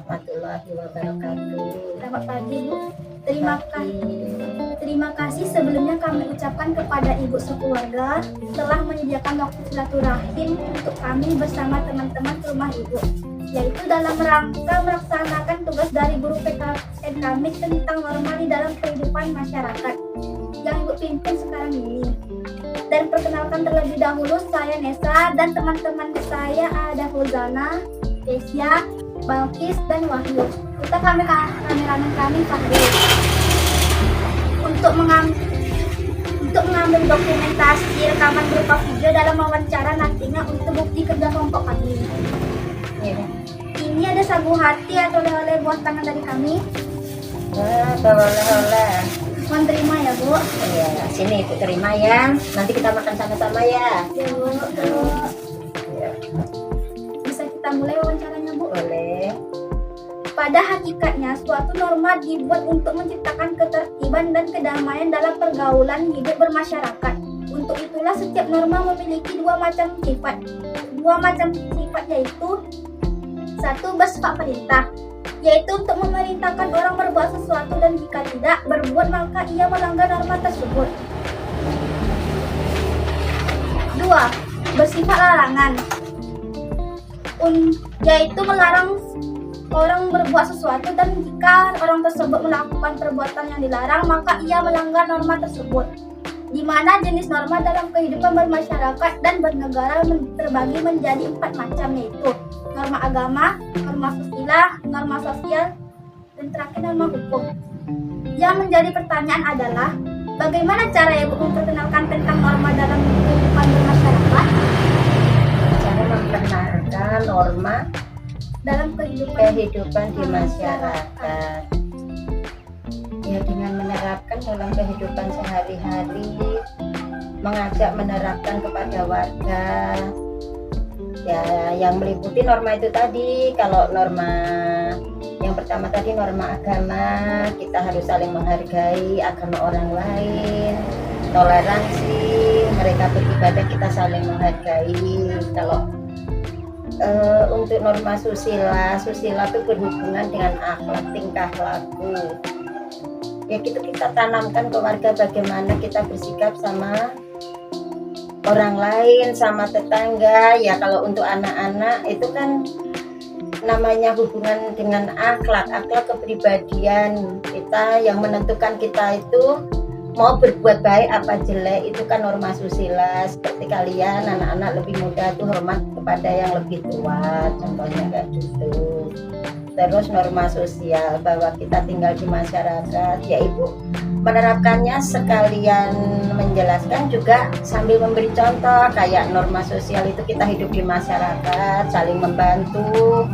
warahmatullahi wabarakatuh. Selamat pagi, Bu. Terima kasih sebelumnya kami ucapkan kepada Ibu sekeluarga telah menyediakan waktu silaturahim untuk kami bersama teman-teman ke rumah Ibu, yaitu dalam rangka melaksanakan tugas dari guru PKN kami tentang norma di dalam kehidupan masyarakat yang Ibu pimpin sekarang ini. Dan perkenalkan terlebih dahulu, saya Nesa dan teman-teman saya ada Huzana, Desya, Balkis, dan Wahyu. Kita kameramen kami Fahri. Untuk mengambil dokumentasi rekaman berupa video dalam wawancara nantinya untuk bukti kerja kelompok kami. Ya. Ini ada sagu hati atau oleh-oleh buat tangan dari kami. Oleh-oleh. Mohon terima ya, Bu. Iya, sini Ibu terima ya. Nanti kita makan sama-sama ya. Ya, Bu. Bisa kita mulai wawancaranya, Bu? Boleh. Pada hakikatnya, suatu norma dibuat untuk menciptakan ketertiban dan kedamaian dalam pergaulan hidup bermasyarakat. Untuk itulah setiap norma memiliki dua macam sifat. Yaitu satu, bersifat perintah, yaitu untuk memerintahkan orang berbuat sesuatu dan jika tidak berbuat maka ia melanggar norma tersebut. Dua, bersifat larangan, yaitu melarang orang berbuat sesuatu dan jika orang tersebut melakukan perbuatan yang dilarang maka ia melanggar norma tersebut. Di mana jenis norma dalam kehidupan bermasyarakat dan bernegara terbagi menjadi 4 macam, yaitu norma agama, norma susila, norma sosial, dan terakhir norma hukum. Yang menjadi pertanyaan adalah bagaimana cara Ibu memperkenalkan tentang norma dalam kehidupan bermasyarakat? Cara memperkenalkan norma Dalam kehidupan di masyarakat. Ya, dengan menerapkan dalam kehidupan sehari-hari, mengajak menerapkan kepada warga. Ya, yang meliputi norma itu tadi. Kalau norma yang pertama tadi norma agama, kita harus saling menghargai agama orang lain, toleransi, mereka beribadah kita saling menghargai. Kalau untuk norma susila itu berhubungan dengan akhlak, tingkah laku. Ya, kita tanamkan ke warga bagaimana kita bersikap sama orang lain, sama tetangga. Ya, kalau untuk anak-anak itu kan namanya hubungan dengan akhlak kepribadian kita yang menentukan kita itu mau berbuat baik apa jelek. Itu kan norma susila. Seperti kalian anak-anak lebih muda tuh hormat kepada yang lebih tua, contohnya kayak gitu. Terus norma sosial, bahwa kita tinggal di masyarakat, ya Ibu menerapkannya sekalian menjelaskan juga sambil memberi contoh. Kayak norma sosial itu kita hidup di masyarakat, saling membantu,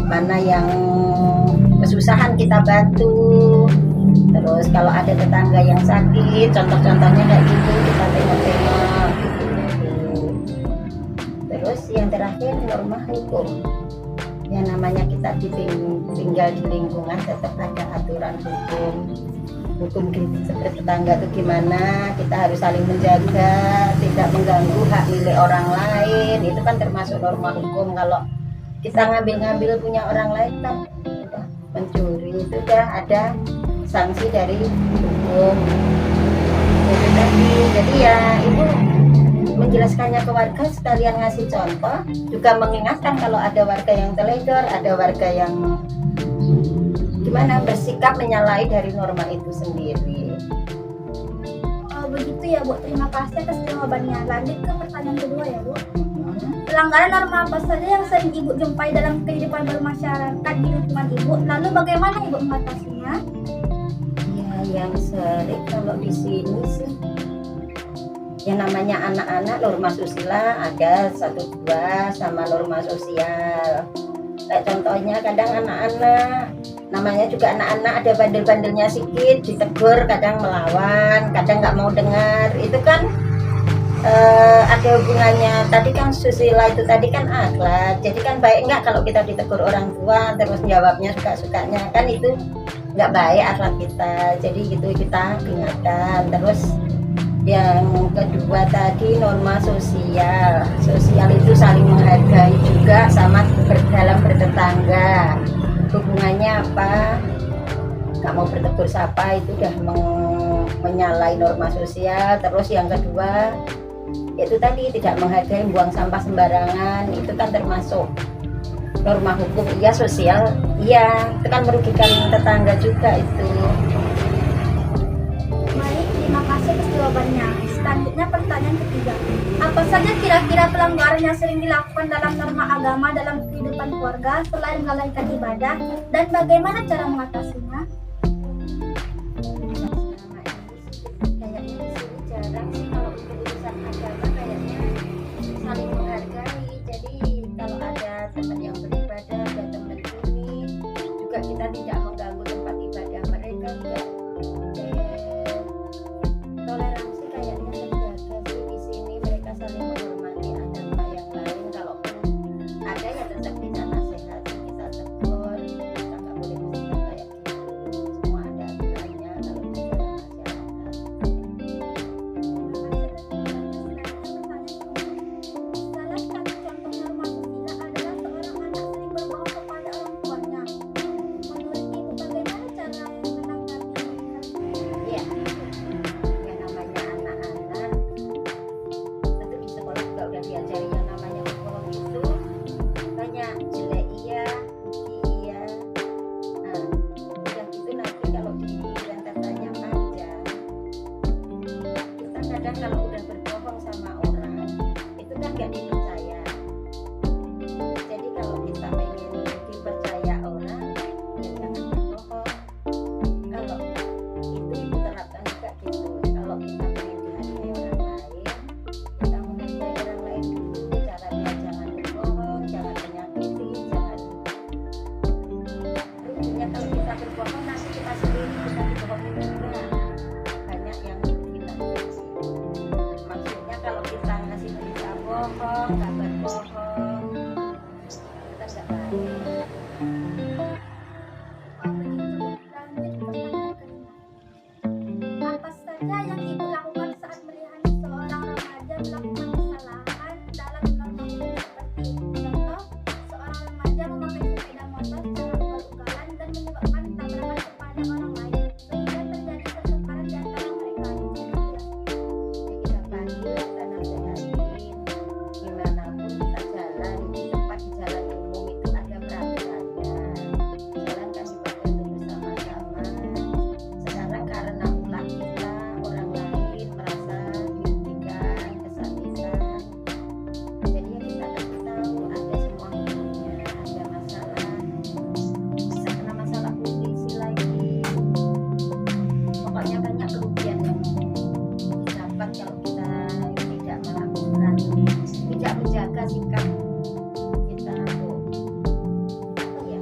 mana yang kesusahan kita bantu. Terus kalau ada tetangga yang sakit, contoh-contohnya kayak gitu, kita tengok-tengok gitu. Terus yang terakhir norma hukum. Ya, namanya kita tinggal di lingkungan tetap ada aturan hukum seperti tetangga itu gimana, kita harus saling menjaga, tidak mengganggu hak milik orang lain. Itu kan termasuk norma hukum. Kalau kita ngambil punya orang lain kan udah mencuri, itu udah ada sanksi dari hukum. Jadi ya Ibu menjelaskannya ke warga sekalian ngasih contoh, juga mengingatkan kalau ada warga yang teledor, ada warga yang gimana bersikap menyalahi dari norma itu sendiri. Begitu ya, Bu. Terima kasih atas jawabannya. Lanjut ke pertanyaan kedua ya, Bu. Pelanggaran norma apa saja yang sering Ibu jumpai dalam kehidupan bermasyarakat di lingkungan Ibu? Lalu bagaimana Ibu mengatasinya? Ya, yang sering kalau di sini sih yang namanya anak-anak norma susila ada 1-2 sama norma sosial. Kayak contohnya kadang anak-anak, namanya juga anak-anak, ada bandel-bandelnya sedikit, ditegur, kadang melawan, kadang nggak mau dengar. Itu kan ada hubungannya. Tadi kan susila itu tadi kan akhlak. Jadi kan baik nggak kalau kita ditegur orang tua terus jawabnya suka-sukanya, kan itu nggak baik akhlak kita. Jadi gitu kita ingatkan. Terus yang kedua tadi norma sosial. Sosial itu saling menghargai juga sama dalam bertetangga. Hubungan hitungannya apa, nggak mau bertegur sapa itu udah menyalahi norma sosial. Terus yang kedua itu tadi tidak menghargai, buang sampah sembarangan, itu kan termasuk norma hukum. Iya, sosial, iya, itu kan merugikan tetangga juga itu. Baik, terima kasih atas jawabannya. Selanjutnya pertanyaan ketiga. Apa saja kira-kira pelanggaran yang sering dilakukan dalam norma agama dalam kehidupan keluarga selain melalaikan ibadah, dan bagaimana cara mengatasinya? Kayaknya di sini jarang sih kalau untuk urusan agama, kayaknya saling menghargai. Jadi kalau ada teman yang beribadah, ada teman ini juga kita tidak mengganggu tempat ibadah mereka, enggak. Toleransi kayaknya terjaga sih di sini, mereka saling menghormati agama yang lain. Kalaupun ada ya tetap kita nasihati, kita tegur, kita nggak boleh bersikap kayak gitu. Semua ada aturannya kalau di dalam masyarakat. Salah satu contoh norma sosial adalah seorang anak sering berbohong kepada orang tuanya. Menurut Ibu, bagaimana cara menanggapi hal ini? Iya, yang namanya anak-anak tentu di sekolah juga udah diajari yang namanya bohong itu banyak, jelek iya, rugi iya. Nah, udah gitu nanti kalau di rentetannya panjang, kita kadang kalau udah berbohong sama orang itu kan gak dipercaya. Jadi kalau kita pengen dipercaya orang, ya jangan berbohong. Kalau itu ibu terapkan juga gitu. Kalau kita pengen dihargai orang lain, kita menghargai orang lain dulu. Caranya jangan berbohong, jangan menyakiti, jangan. Ruginya kalau kita berbohong, nanti kita sendiri kita dibohongin juga. Banyak yang kita rugi. Maksudnya kalau kita ngasih berita bohong, kabar bohong, kita nggak baik. Lanjut pertanyaan kelima. Apa saja yang Ibu lakukan saat melihat seorang remaja melakukan kesalahan dalam norma hukum, seperti contoh seorang remaja memakai sepeda motor secara ugal-ugalan dan menyebabkan tabrakan kepada orang lain sehingga terjadi pertukaran di antara mereka? Ya kita panggil, kita nasihatin, dimanapun kita jalan, di tempat di jalan umum itu ada peraturannya. Jalan kan dipakai untuk bersama-sama. Sekarang karena ulah kita, orang lain merasa dirugikan, kesakitan. Jadi ya kita kasih tahu ada semua hukumnya, ada masalah, bisa kena masalah polisi lagi. Pokoknya banyak kerugian yang didapat kalau kita tidak melakukan, tidak menjaga sikap kita untuk ya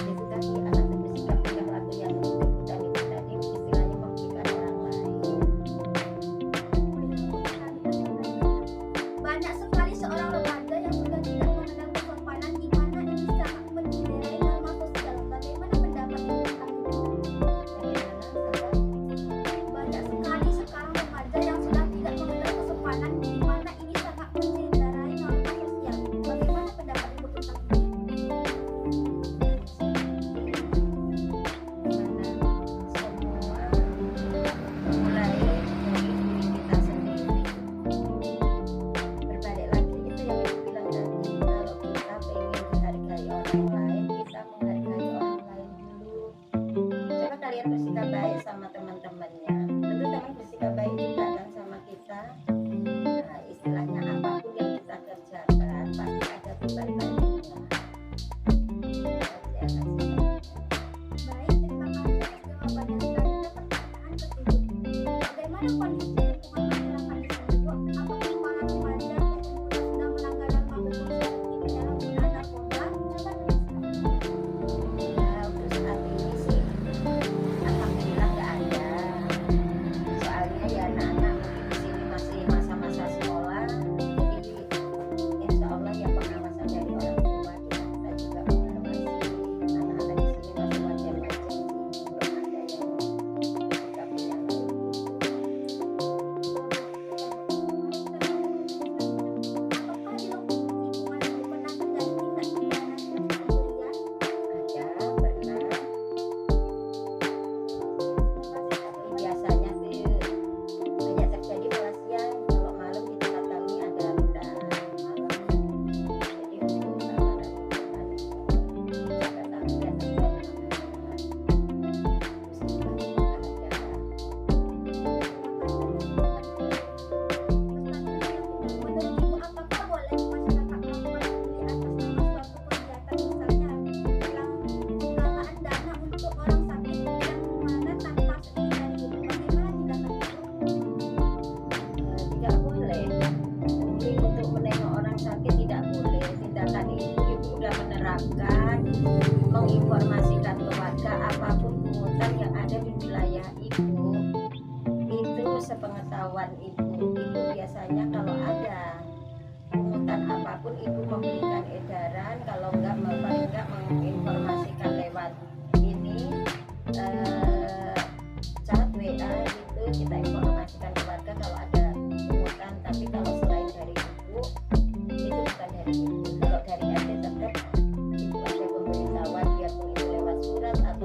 itu tadi, anak bersikap tidak laku yang dan itu tadi istilahnya merugikan orang lain. Banyak sekali seorang remaja yang sudah tidak mengenal kesopanan, di mana ini sangat menyindir norma sosial. Bagaimana pendapat Ibu tentang itu? Banyak sekali sekarang remaja yang sudah tidak mengenal kesopanan, di mana ini sangat mencederai norma sosial. Bagaimana pendapat Ibu tentang itu? Semua mulai dari diri kita sendiri. Berbalik lagi itu yang ibu bilang tadi, kalau kita pengen dihargai orang lain, kita menghargai orang lain dulu. Coba kalian bersikap baik sama teman-temannya, tentu teman bersikap baik juga kan sama kita. Nah, istilahnya apapun yang kita kerjakan pasti ada timbal baliknya. Saya kasih tahu. Baik, terima kasih atas jawabannya. Selanjutnya pertanyaan ketujuh. Bagaimana kondisi lingkungan masyarakat di sini, Bu? Apakah para remaja atau pemuda sudah melanggar norma hukum seperti penyalahgunaan narkoba? Coba tuliskan. Ya, untuk saat ini sih alhamdulillah nggak ada. Soalnya ya anak-anak mungkin di sini masih masa-masa sekolah, jadi insya Allah ya pengawasan dari orang tua kita juga mengawasi anak-anak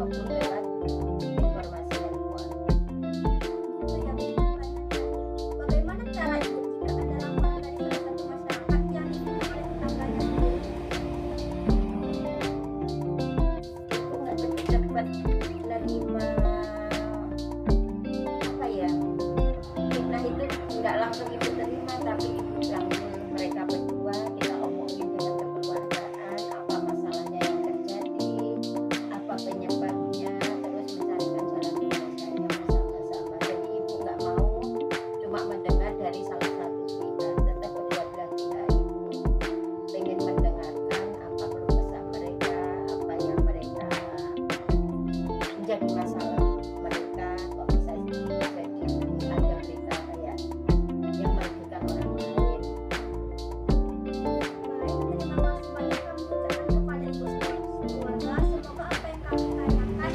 maupun lewat informasi handphone. Itu ya Bu. Bagaimana cara Ibu jika ada laporan dari salah satu masyarakat yang dikirim oleh tetangganya? Aku nggak cepat menerima apa ya, fitnah itu nggak langsung ibu terima, tapi ibu rangkul mereka berdua, kita omongin dengan kekeluargaan apa masalahnya yang terjadi, apa penyebabnya, terus mencarikan jalan penyelesaiannya bersama-sama. Jadi ibu nggak mau cuma mendengar dari salah satu pihak, tetap kedua belah pihak ibu pengen mendengarkan apa keluh kesah mereka, apa yang mereka menjadi masalah mereka, kok bisa jadi ada berita kayak yang merugikan orang lain. Baik, terima kasih banyak kami ucapkan kepada Ibu sekeluarga. Semoga apa yang kami tanyakan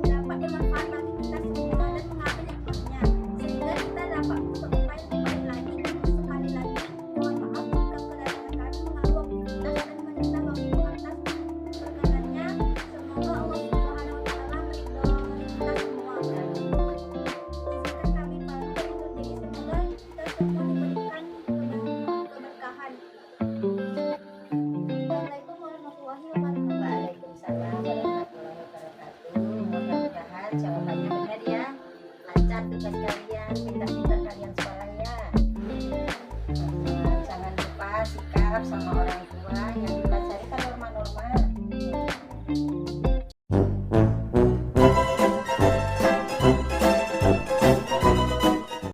dapat bermanfaat bagi kita semua dan mengambil hikmahnya, sehingga kita dapat berupaya lebih baik lagi. Dan sekali lagi mohon maaf jika kedatangan kami mengganggu aktivitas dan menyita waktu atas perkenannya. Semoga Allah Subhanahu wa Ta'ala meridhoi kita semua. Izinkan kami pamit dan undur diri. Semoga kita semua diberikan keberkahan. Assalamualaikum warahmatullahi wabarakatuh. Waalaikumsalam warahmatullahi wabarakatuh. Mudah-mudahan jawabannya benar ya, lancar tugas kalian, pintar-pintar kalian sekolah ya. Jangan lupa sikap sama orang tua yang dipelajari kan norma-norma.